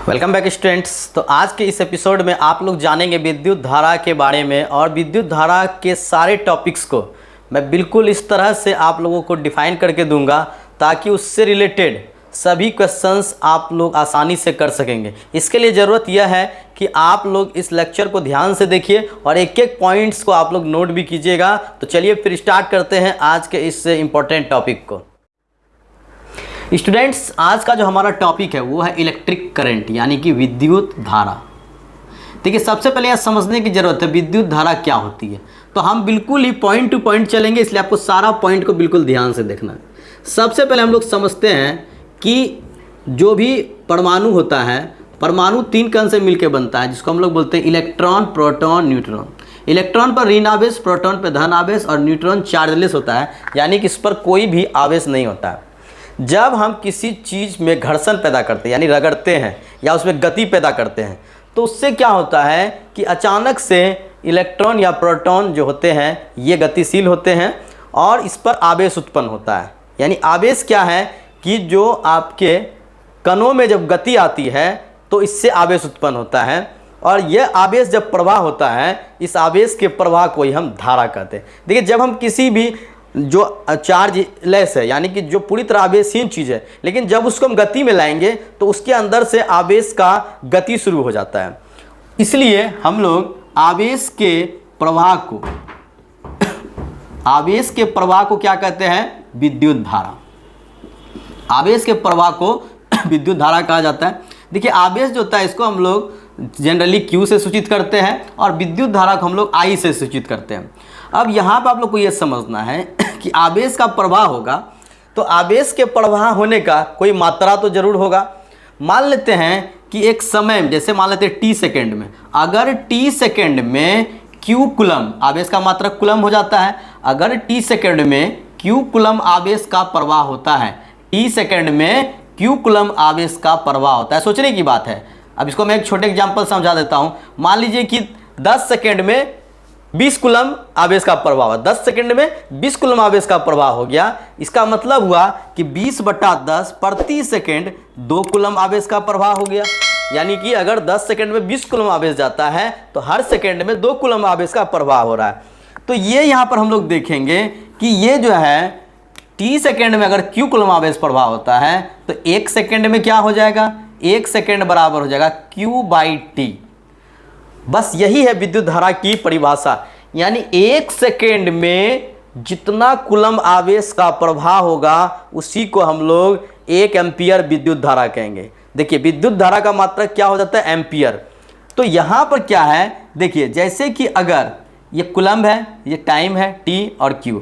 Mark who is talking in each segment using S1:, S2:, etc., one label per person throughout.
S1: Welcome back students. तो आज के इस एपिसोड में आप लोग जानेंगे विद्युत धारा के बारे में और विद्युत धारा के सारे टॉपिक्स को मैं बिल्कुल इस तरह से आप लोगों को डिफाइन करके दूंगा ताकि उससे रिलेटेड सभी क्वेश्चंस आप लोग आसानी से कर सकेंगे। इसके लिए ज़रूरत यह है कि आप लोग इस लेक्चर को ध्यान से देखिए और एक एक पॉइंट्स को आप लोग नोट भी कीजिएगा। तो चलिए फिर स्टार्ट करते हैं आज के इस इम्पोर्टेंट टॉपिक को। स्टूडेंट्स, आज का जो हमारा टॉपिक है वो है इलेक्ट्रिक करंट यानी कि विद्युत धारा। देखिए, सबसे पहले यह समझने की ज़रूरत है विद्युत धारा क्या होती है। तो हम बिल्कुल ही पॉइंट टू पॉइंट चलेंगे, इसलिए आपको सारा पॉइंट को बिल्कुल ध्यान से देखना है। सबसे पहले हम लोग समझते हैं कि जो भी परमाणु होता है, परमाणु 3 कण से मिलकर बनता है जिसको हम लोग बोलते हैं इलेक्ट्रॉन, प्रोटॉन, न्यूट्रॉन। इलेक्ट्रॉन पर ऋण आवेश, प्रोटॉन पर धन आवेश और न्यूट्रॉन चार्जलेस होता है यानी कि इस पर कोई भी आवेश नहीं होता है। जब हम किसी चीज़ में घर्षण पैदा करते हैं यानी रगड़ते हैं या उसमें गति पैदा करते हैं तो उससे क्या होता है कि अचानक से इलेक्ट्रॉन या प्रोटॉन जो होते हैं ये गतिशील होते हैं और इस पर आवेश उत्पन्न होता है। यानी आवेश क्या है कि जो आपके कणों में जब गति आती है तो इससे आवेश उत्पन्न होता है और यह आवेश जब प्रवाह होता है, इस आवेश के प्रवाह को ही हम धारा कहते हैं। देखिए, जब हम किसी भी जो चार्ज लेस है यानी कि जो पूरी तरह आवेशहीन चीज़ है, लेकिन जब उसको हम गति में लाएंगे तो उसके अंदर से आवेश का गति शुरू हो जाता है। इसलिए हम लोग आवेश के प्रवाह को क्या कहते हैं? विद्युत धारा। आवेश के प्रवाह को विद्युत धारा कहा जाता है। देखिए, आवेश जो होता है इसको हम लोग जनरली Q से सूचित करते हैं और विद्युत धारा को हम लोग I से सूचित करते हैं। अब यहाँ पर आप लोग को ये समझना है कि आवेश का प्रवाह होगा तो आवेश के प्रवाह होने का कोई मात्रा तो जरूर होगा। मान लेते हैं कि एक समय, जैसे मान लेते हैं T सेकेंड में, अगर T सेकेंड में Q कुलम, आवेश का मात्रा कुलम हो जाता है। अगर T सेकेंड में Q कुलम आवेश का प्रवाह होता है, T सेकेंड में Q कुलम आवेश का प्रवाह होता है, सोचने की बात है। अब इसको मैं एक छोटे एग्जाम्पल समझा देता हूँ। मान लीजिए कि 10 सेकेंड में 20 कुलम आवेश का प्रवाह हुआ, 10 सेकेंड में 20 कुलम आवेश का प्रवाह हो गया। इसका मतलब हुआ कि 20/10 प्रति सेकेंड 2 कुलम आवेश का प्रवाह हो गया। यानी कि अगर 10 सेकेंड में 20 कुलम आवेश जाता है तो हर सेकेंड में 2 कुलम आवेश का प्रवाह हो रहा है। तो ये यहाँ पर हम लोग देखेंगे कि ये जो है T सेकेंड में अगर Q कुलम आवेश प्रवाह होता है तो 1 सेकेंड में क्या हो जाएगा? 1 सेकेंड बराबर हो जाएगा Q/T। बस यही है विद्युत धारा की परिभाषा। यानी 1 सेकेंड में जितना कुलम आवेश का प्रवाह होगा उसी को हम लोग 1 एम्पियर विद्युत धारा कहेंगे। देखिए, विद्युत धारा का मात्रक क्या हो जाता है? एम्पियर। तो यहाँ पर क्या है, देखिए, जैसे कि अगर ये कुलम है, ये टाइम है T और Q।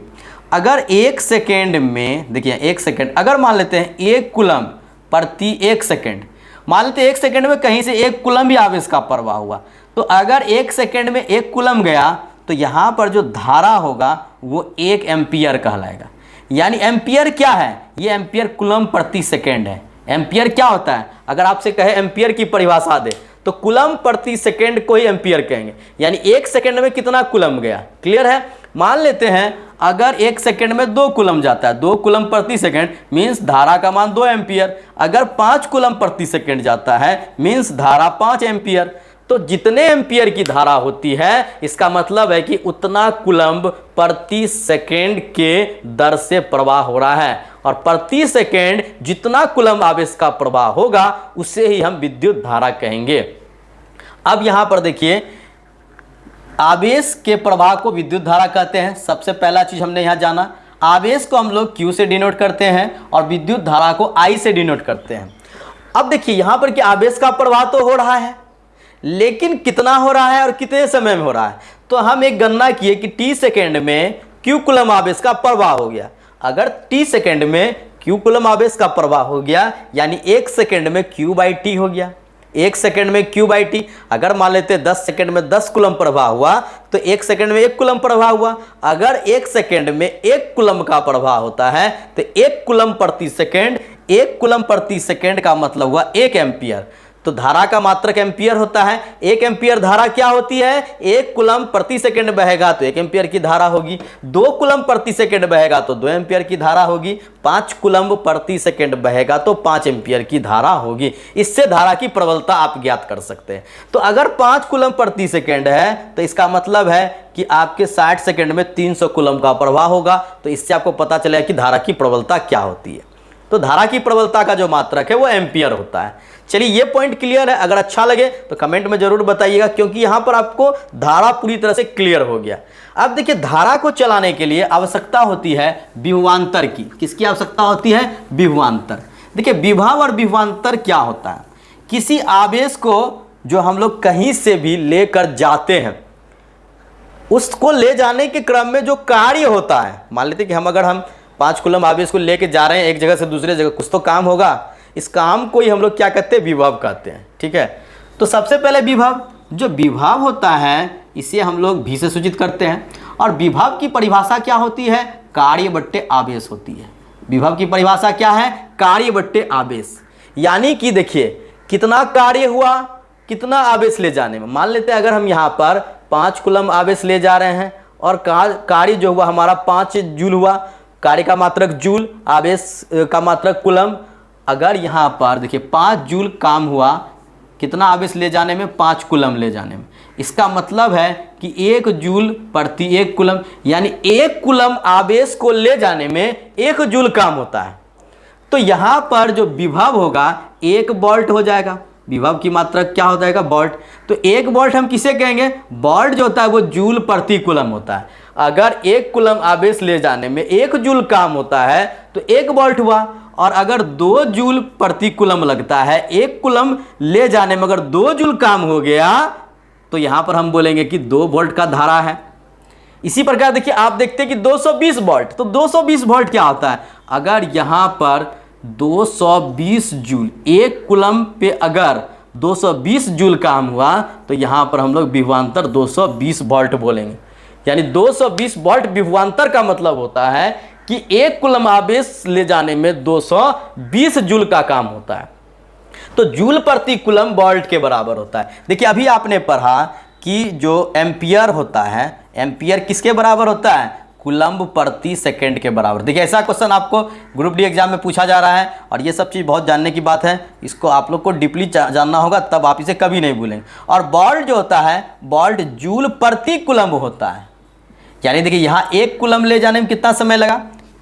S1: अगर 1 सेकेंड में, देखिए 1 सेकेंड, अगर मान लेते हैं 1 कुलम प्रति 1 सेकेंड, मान लेते हैं 1 सेकेंड में कहीं से 1 कुलम भी आवेश का प्रवाह हुआ, तो अगर 1 सेकेंड में 1 कुलम गया तो यहाँ पर जो धारा होगा वो 1 एम्पियर कहलाएगा। यानी एम्पियर क्या है? ये एम्पियर कुलम प्रति सेकेंड है। एम्पियर क्या होता है? अगर आपसे कहे एम्पियर की परिभाषा दे तो कुलम प्रति सेकेंड को ही एम्पियर कहेंगे। यानी 1 सेकेंड में कितना कुलम गया, क्लियर है? मान लेते हैं अगर 1 सेकेंड में 2 कुलम जाता है, 2 कुलम प्रति सेकेंड मीन्स धारा का मान 2 एम्पियर। अगर 5 कुलम प्रति सेकेंड जाता है मीन्स धारा 5 एम्पियर। तो जितने एम्पियर की धारा होती है इसका मतलब है कि उतना कुलम्ब प्रति सेकेंड के दर से प्रवाह हो रहा है और प्रति सेकेंड जितना कुलम्ब आवेश का प्रवाह होगा उसे ही हम विद्युत धारा कहेंगे। अब यहां पर देखिए, आवेश के प्रवाह को विद्युत धारा कहते हैं। सबसे पहला चीज हमने यहां जाना, आवेश को हम लोग Q से डिनोट करते हैं और विद्युत धारा को I से डिनोट करते हैं। अब देखिए, यहां पर कि आवेश का प्रवाह तो हो रहा है, लेकिन कितना हो रहा है और कितने समय में हो रहा है? तो हम एक गणना किए कि T सेकेंड में Q कुलम आवेश का प्रवाह हो गया। अगर T सेकेंड में Q कुलम आवेश का प्रवाह हो गया यानी 1 सेकेंड में Q/T हो गया। 1 सेकेंड में Q/T। अगर मान लेते 10 सेकेंड में 10 कुलम प्रवाह हुआ तो 1 सेकेंड में 1 कुलम प्रवाह हुआ। अगर 1 सेकेंड में 1 कुलम का प्रवाह होता है तो 1 कुलम प्रति सेकेंड, 1 कुलम प्रति सेकेंड का मतलब हुआ 1 एम्पियर। तो धारा का मात्रक एम्पियर होता है। 1 एम्पियर धारा क्या होती है? 1 कूलम प्रति सेकंड बहेगा तो 1 एम्पियर की धारा होगी। 2 कूलम प्रति सेकंड बहेगा तो 2 एम्पियर की धारा होगी। 5 कूलम प्रति सेकंड बहेगा तो 5 एम्पियर की धारा होगी। इससे धारा की प्रबलता आप ज्ञात कर सकते हैं। तो अगर 5 कूलम प्रति सेकंड है तो इसका मतलब है कि आपके 60 सेकंड में 300 कूलम का प्रवाह होगा। तो इससे आपको पता चलेगा कि धारा की प्रबलता क्या होती है। तो धारा की प्रबलता का जो मात्रक है वो एम्पियर होता है। चलिए ये पॉइंट क्लियर है। अगर अच्छा लगे तो कमेंट में जरूर बताइएगा, क्योंकि यहां पर आपको धारा पूरी तरह से क्लियर हो गया। अब देखिए, धारा को चलाने के लिए आवश्यकता होती है विभवांतर की। किसकी आवश्यकता होती है? विभवांतर। देखिए, विभव और विभवांतर क्या होता है? किसी आवेश को जो हम लोग कहीं से भी लेकर जाते हैं, उसको ले जाने के क्रम में जो कार्य होता है, मान लेते कि अगर हम 5 कूलम आवेश को लेके जा रहे हैं एक जगह से दूसरे जगह, कुछ तो काम होगा। इस काम को ही हम लोग क्या कहते हैं? विभव कहते हैं। ठीक है, तो सबसे पहले विभव, जो विभव होता है इसे हम लोग भी से सूचित करते हैं। और विभव की परिभाषा क्या होती है? कार्य बट्टे आवेश होती है। विभव की परिभाषा क्या है? कार्य बट्टे आवेश। यानी कि देखिए, कितना कार्य हुआ, कितना आवेश ले जाने में। मान लेते हैं अगर हम यहाँ पर 5 कूलम आवेश ले जा रहे हैं और कार्य जो हुआ हमारा 5 जूल हुआ। कार्य का मात्रक जूल, आवेश का मात्रक कूलम। अगर यहाँ पर देखिए 5 जूल काम हुआ, कितना आवेश ले जाने में? 5 कूलम ले जाने में। इसका मतलब है कि 1 जूल प्रति 1 कूलम, यानी 1 कूलम आवेश को ले जाने में 1 जूल काम होता है। तो यहाँ पर जो विभव होगा 1 वोल्ट हो जाएगा। विभव की मात्रा क्या हो जाएगा? वोल्ट। तो 1 वोल्ट हम किसे कहेंगे? वोल्ट जो होता है वो जूल प्रति कूलम होता है। अगर 1 कूलम आवेश ले जाने में 1 जूल काम होता है तो 1 वोल्ट हुआ। और अगर 2 जूल प्रति कूलम लगता है, 1 कूलम ले जाने में अगर 2 जूल काम हो गया तो यहां पर हम बोलेंगे कि 2 वोल्ट का धारा है। इसी प्रकार देखिए, आप देखते हैं कि 220 वोल्ट, तो 220 वोल्ट क्या होता है? अगर यहां पर 220 जूल, 1 कूलम पे अगर 220 जूल काम हुआ तो यहां पर हम लोग विभवांतर 220 वोल्ट बोलेंगे। यानी 220 वोल्ट विभवांतर का मतलब होता है कि 1 कूलम आवेश ले जाने में 220 जूल का काम होता है। तो जूल प्रति कूलम वोल्ट के बराबर होता है। देखिए, अभी आपने पढ़ा कि जो एम्पियर होता है, एम्पियर किसके बराबर होता है? कूलम्ब प्रति सेकंड के बराबर। देखिए, ऐसा क्वेश्चन आपको ग्रुप डी एग्जाम में पूछा जा रहा है और ये सब चीज़ बहुत जानने की बात है। इसको आप लोग को डीपली जानना होगा, तब आप इसे कभी नहीं भूलेंगे। और वोल्ट जो होता है, वोल्ट जूल प्रति कूलम्ब होता है। यानी देखिए, यहाँ 1 कूलम ले जाने में कितना समय लगा,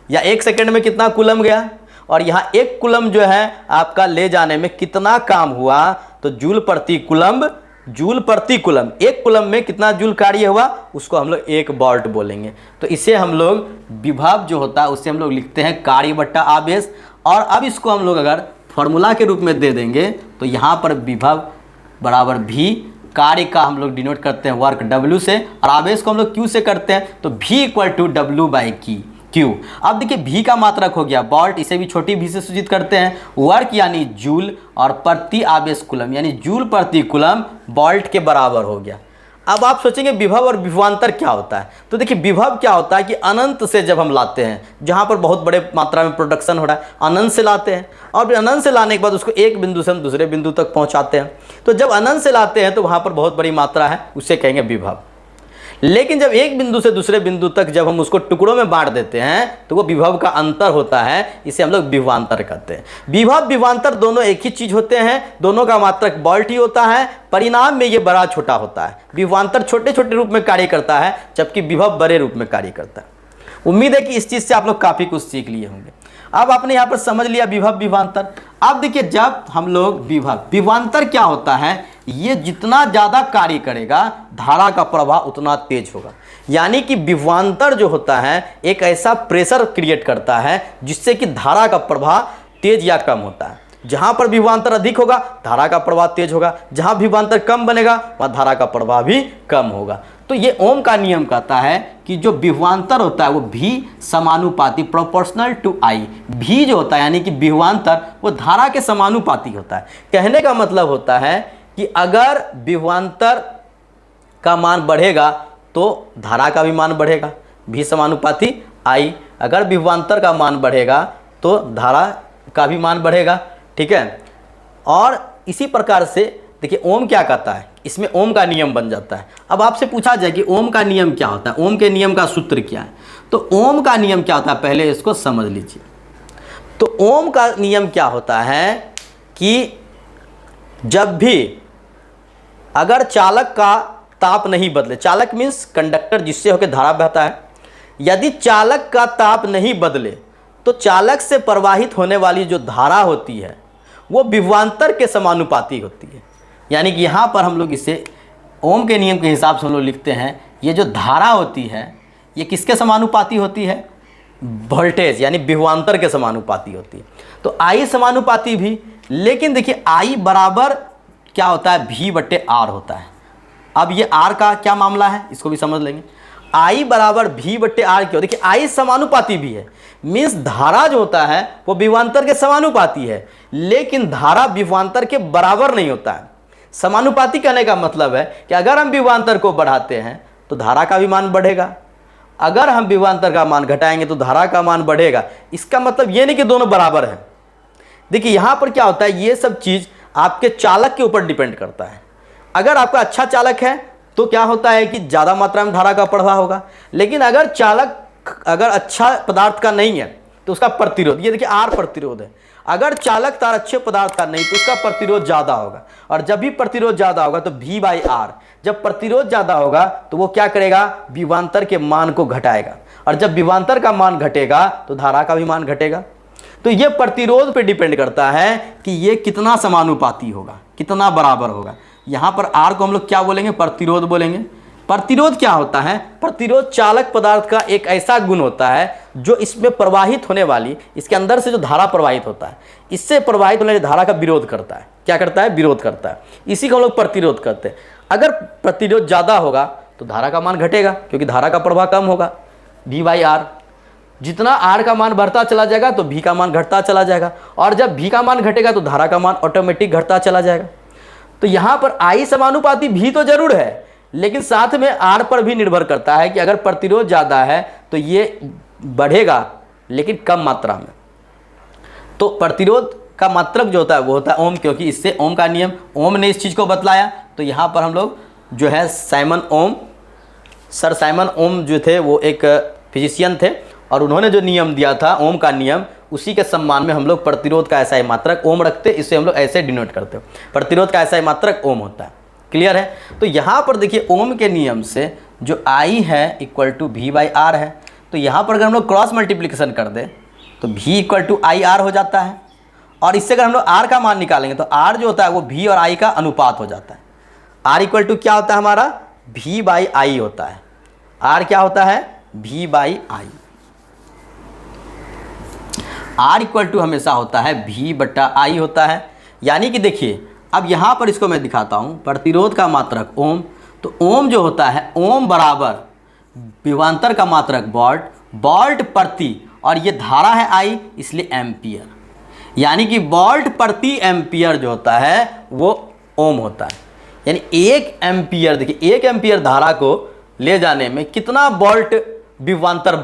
S1: या 1 सेकंड में कितना कूलम गया, और यहाँ 1 कूलम जो है आपका ले जाने में कितना काम हुआ, तो जूल प्रति कूलम, जूल प्रति कूलम, 1 कूलम में कितना जूल कार्य हुआ, उसको हम लोग 1 वोल्ट बोलेंगे। तो इसे हम लोग विभव जो होता है उससे हम लोग लिखते हैं कार्य बट्टा आवेश। और अब इसको हम लोग अगर फॉर्मूला के रूप में दे देंगे तो यहाँ पर विभव बराबर भी, कार्य का हम लोग डिनोट करते हैं वर्क W से, और आवेश को हम लोग Q से करते हैं। तो V इक्वल टू W/Q। अब देखिए, V का मात्रक हो गया वोल्ट, इसे भी छोटी v से सूचित करते हैं। वर्क यानी जूल, और प्रति आवेश कूलम यानी जूल प्रति कूलम वोल्ट के बराबर हो गया। अब आप सोचेंगे विभव और विभवांतर क्या होता है? तो देखिए, विभव क्या होता है कि अनंत से जब हम लाते हैं, जहाँ पर बहुत बड़े मात्रा में प्रोडक्शन हो रहा है, अनंत से लाते हैं, और अनंत से लाने के बाद उसको एक बिंदु से हम दूसरे बिंदु तक पहुँचाते हैं। तो जब अनंत से लाते हैं तो वहाँ पर बहुत बड़ी मात्रा है, उसे कहेंगे विभव। लेकिन जब एक बिंदु से दूसरे बिंदु तक जब हम उसको टुकड़ों में बांट देते हैं तो वो विभव का अंतर होता है, इसे हम लोग विभवांतर कहते हैं। विभव विभवांतर दोनों एक ही चीज होते हैं, दोनों का मात्रक वोल्ट ही होता है, परिणाम में ये बड़ा छोटा होता है। विभवांतर छोटे छोटे रूप में कार्य करता है, जबकि विभव बड़े रूप में कार्य करता है। उम्मीद है कि इस चीज से आप लोग काफी कुछ सीख लिए होंगे। अब आपने यहाँ पर समझ लिया विभव विभवांतर। अब देखिए, जब हम लोग विभव विभवांतर क्या होता है, ये जितना ज़्यादा कार्य करेगा धारा का प्रवाह उतना तेज होगा। यानी कि विभवांतर जो होता है एक ऐसा प्रेशर क्रिएट करता है जिससे कि धारा का प्रवाह तेज या कम होता है। जहाँ पर विभवांतर अधिक होगा धारा का प्रवाह तेज होगा, जहाँ विभवांतर कम बनेगा वहाँ धारा का प्रवाह भी कम होगा। तो ये ओम का नियम कहता है कि जो विभवांतर होता है वो भी समानुपाती, प्रोपोर्शनल टू आई। भी जो होता है यानी कि विभवांतर वो धारा के समानुपाती होता है। कहने का मतलब होता है कि अगर विभवांतर का मान बढ़ेगा तो धारा का भी मान बढ़ेगा, भी समानुपाती आई। अगर विभवांतर का मान बढ़ेगा तो धारा का भी मान बढ़ेगा, ठीक है। और इसी प्रकार से देखिए ओम क्या कहता है, इसमें ओम का नियम बन जाता है। अब आपसे पूछा जाए कि ओम का नियम क्या होता है, ओम के नियम का सूत्र क्या है, तो ओम का नियम क्या होता है पहले इसको समझ लीजिए। तो ओम का नियम क्या होता है कि जब भी अगर चालक का ताप नहीं बदले, चालक मीन्स कंडक्टर जिससे होकर धारा बहता है, यदि चालक का ताप नहीं बदले तो चालक से प्रवाहित होने वाली जो धारा होती है वो विभवांतर के समानुपाती होती है। यानी कि यहाँ पर हम लोग इसे ओम के नियम के हिसाब से हम लोग लिखते हैं, ये जो धारा होती है ये किसके समानुपाती होती है, वोल्टेज यानी विभवांतर के समानुपाती होती है। तो आई समानुपाती भी, लेकिन देखिए आई बराबर क्या होता है, भी बट्टे आर होता है। अब ये आर का क्या मामला है इसको भी समझ लेंगे। आई बराबर भी बट्टे आर क्यों, देखिए आई समानुपाती भी है, मीन्स धारा जो होता है वो विभवांतर के समानुपाती है, लेकिन धारा विभवांतर के बराबर नहीं होता है। समानुपाती कहने का मतलब है कि अगर हम विभवांतर को बढ़ाते हैं तो धारा का भी मान बढ़ेगा, अगर हम विभवांतर का मान घटाएंगे तो धारा का मान बढ़ेगा। इसका मतलब ये नहीं कि दोनों बराबर हैं। देखिए यहाँ पर क्या होता है, ये सब चीज़ आपके चालक के ऊपर डिपेंड करता है। अगर आपका अच्छा चालक है तो क्या होता है कि ज़्यादा मात्रा में धारा का प्रवाह होगा, लेकिन अगर चालक अगर अच्छा पदार्थ का नहीं है तो उसका प्रतिरोध, ये देखिए आर प्रतिरोध है, अगर चालक तार अच्छे पदार्थ का नहीं तो उसका प्रतिरोध ज़्यादा होगा, और जब भी प्रतिरोध ज़्यादा होगा तो V बाई आर, जब प्रतिरोध ज़्यादा होगा तो वो क्या करेगा, विभवांतर के मान को घटाएगा, और जब विभवांतर का मान घटेगा तो धारा का भी मान घटेगा। तो ये प्रतिरोध पे डिपेंड करता है कि ये कितना समानुपाती होगा, कितना बराबर होगा। यहाँ पर आर को हम लोग क्या बोलेंगे, प्रतिरोध बोलेंगे। प्रतिरोध क्या होता है, प्रतिरोध चालक पदार्थ का एक ऐसा गुण होता है जो इसमें प्रवाहित होने वाली, इसके अंदर से जो धारा प्रवाहित होता है इससे प्रवाहित होने वाली धारा का विरोध करता है। क्या करता है, विरोध करता है। इसी को हम लोग प्रतिरोध करते हैं। अगर प्रतिरोध ज़्यादा होगा तो धारा का मान घटेगा, क्योंकि धारा का प्रवाह कम होगा, V बाई आर। जितना आर का मान बढ़ता चला जाएगा तो V का मान घटता चला जाएगा, और जब V का मान घटेगा तो धारा का मान ऑटोमेटिक घटता चला जाएगा। तो यहाँ पर I समानुपाती भी तो जरूर है, लेकिन साथ में आर पर भी निर्भर करता है कि अगर प्रतिरोध ज़्यादा है तो ये बढ़ेगा, लेकिन कम मात्रा में। तो प्रतिरोध का मात्रक जो होता है वो होता है ओम, क्योंकि इससे ओम का नियम, ओम ने इस चीज़ को बतलाया। तो यहाँ पर हम लोग जो है साइमन ओम, सर साइमन ओम जो थे वो एक फिजिशियन थे, और उन्होंने जो नियम दिया था ओम का नियम, उसी के सम्मान में हम लोग प्रतिरोध का ऐसा ही मात्रक ओम रखते, इससे हम लोग ऐसे डिनोट करते हो, प्रतिरोध का ऐसा ही मात्रक ओम होता है। क्लियर है। तो यहाँ पर देखिए ओम के नियम से जो आई है equal to V by R है, तो यहाँ पर अगर हम लोग क्रॉस मल्टीप्लिकेशन कर दें तो V equal to I R हो जाता है, और इससे अगर हम लोग R का मान निकालेंगे तो R जो होता है वो V और I का अनुपात हो जाता है। R इक्वल टू क्या होता है हमारा, V बाई आई होता है। R क्या होता है, V by I. R equal to हमेशा होता है V बट्टा आई होता है। यानी कि देखिए अब यहाँ पर इसको मैं दिखाता हूँ, प्रतिरोध का मात्रक ओम, तो ओम जो होता है ओम बराबर विभवांतर का मात्रक वोल्ट, वोल्ट प्रति, और ये धारा है आई इसलिए एम्पियर, यानी कि वोल्ट प्रति एम्पियर जो होता है वो ओम होता है। यानी 1 एम्पियर, देखिए 1 एम्पियर धारा को ले जाने में कितना वोल्ट विभवांतर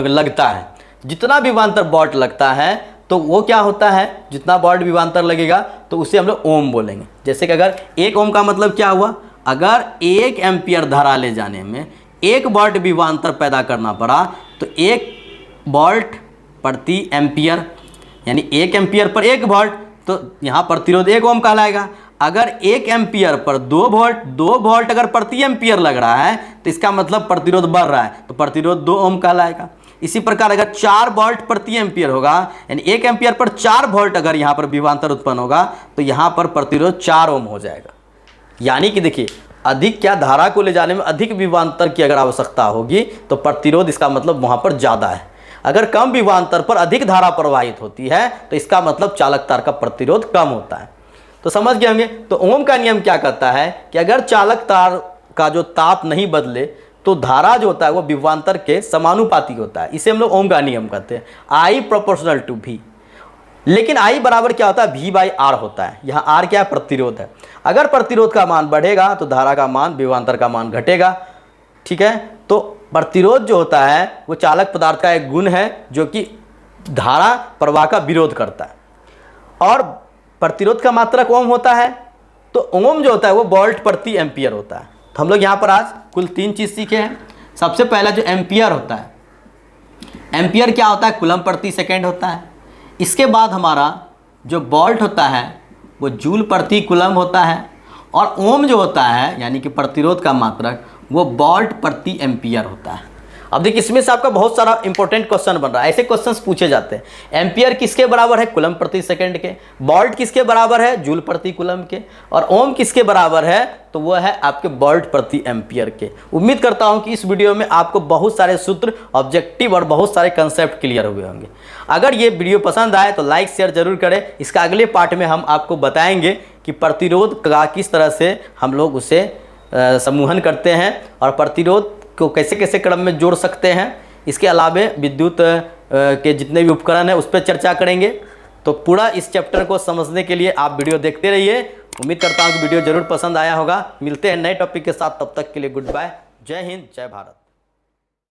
S1: लगता है, जितना विभवांतर वोल्ट लगता है तो वो क्या होता है, जितना वोल्ट विभवांतर लगेगा तो उसे हम लोग ओम बोलेंगे। जैसे कि अगर 1 ओम का मतलब क्या हुआ, अगर 1 एम्पियर धारा ले जाने में 1 वोल्ट विभवांतर पैदा करना पड़ा तो 1 वोल्ट प्रति एम्पियर, यानी 1 एम्पियर पर 1 वोल्ट, तो यहाँ प्रतिरोध 1 ओम कहलाएगा। अगर 1 एम्पियर पर 2 वोल्ट अगर प्रति एम्पियर लग रहा है तो इसका मतलब प्रतिरोध बढ़ रहा है, तो प्रतिरोध 2 ओम कहलाएगा। इसी प्रकार अगर 4 वोल्ट प्रति एम्पियर होगा, यानी 1 एम्पियर पर 4 वोल्ट अगर यहाँ पर विभवांतर उत्पन्न होगा तो यहाँ पर प्रतिरोध 4 ओम हो जाएगा। यानी कि देखिए अधिक क्या, धारा को ले जाने में अधिक विभवांतर की अगर आवश्यकता होगी तो प्रतिरोध इसका मतलब वहाँ पर ज़्यादा है। अगर कम विभवांतर पर अधिक धारा प्रवाहित होती है तो इसका मतलब चालक तार का प्रतिरोध कम होता है। तो समझ गए होंगे। तो ओम का नियम क्या कहता है कि अगर चालक तार का जो ताप नहीं बदले तो धारा जो होता है वो विभवांतर के समानुपाती होता है। इसे हम लोग ओम का नियम कहते हैं, I प्रोपोर्शनल टू V। लेकिन I बराबर क्या होता है, V बाई आर होता है। यहाँ R क्या है, प्रतिरोध है। अगर प्रतिरोध का मान बढ़ेगा तो धारा का मान, विभवांतर का मान घटेगा। ठीक है। तो प्रतिरोध जो होता है वो चालक पदार्थ का एक गुण है जो कि धारा प्रवाह का विरोध करता है। और प्रतिरोध का मात्रक ओम होता है, तो ओम जो होता है वो वोल्ट प्रति एम्पियर होता है। तो हम लोग यहाँ पर आज कुल 3 चीज़ सीखे हैं। सबसे पहला जो एम्पियर होता है, एम्पियर क्या होता है, कूलम प्रति सेकेंड होता है। इसके बाद हमारा जो वोल्ट होता है वो जूल प्रति कूलम होता है, और ओम जो होता है यानी कि प्रतिरोध का मात्रक वो वोल्ट प्रति एम्पियर होता है। अब देखिए इसमें से आपका बहुत सारा इंपॉर्टेंट क्वेश्चन बन रहा है, ऐसे क्वेश्चंस पूछे जाते हैं। एम्पियर किसके बराबर है, कूलम प्रति सेकंड के। वोल्ट किसके बराबर है, जूल प्रति कूलम के। और ओम किसके बराबर है, तो वो है आपके वोल्ट प्रति एम्पियर के। उम्मीद करता हूं कि इस वीडियो में आपको बहुत सारे सूत्र, ऑब्जेक्टिव और बहुत सारे कंसेप्ट क्लियर हुए होंगे। अगर ये वीडियो पसंद आए तो लाइक शेयर जरूर करें। इसका अगले पार्ट में हम आपको बताएंगे कि प्रतिरोध का किस तरह से हम लोग उसे समूहन करते हैं और प्रतिरोध को कैसे कैसे क्रम में जोड़ सकते हैं। इसके अलावे विद्युत के जितने भी उपकरण हैं उस पर चर्चा करेंगे। तो पूरा इस चैप्टर को समझने के लिए आप वीडियो देखते रहिए। उम्मीद करता हूँ कि वीडियो जरूर पसंद आया होगा। मिलते हैं नए टॉपिक के साथ, तब तक के लिए गुड बाय। जय हिंद, जय भारत।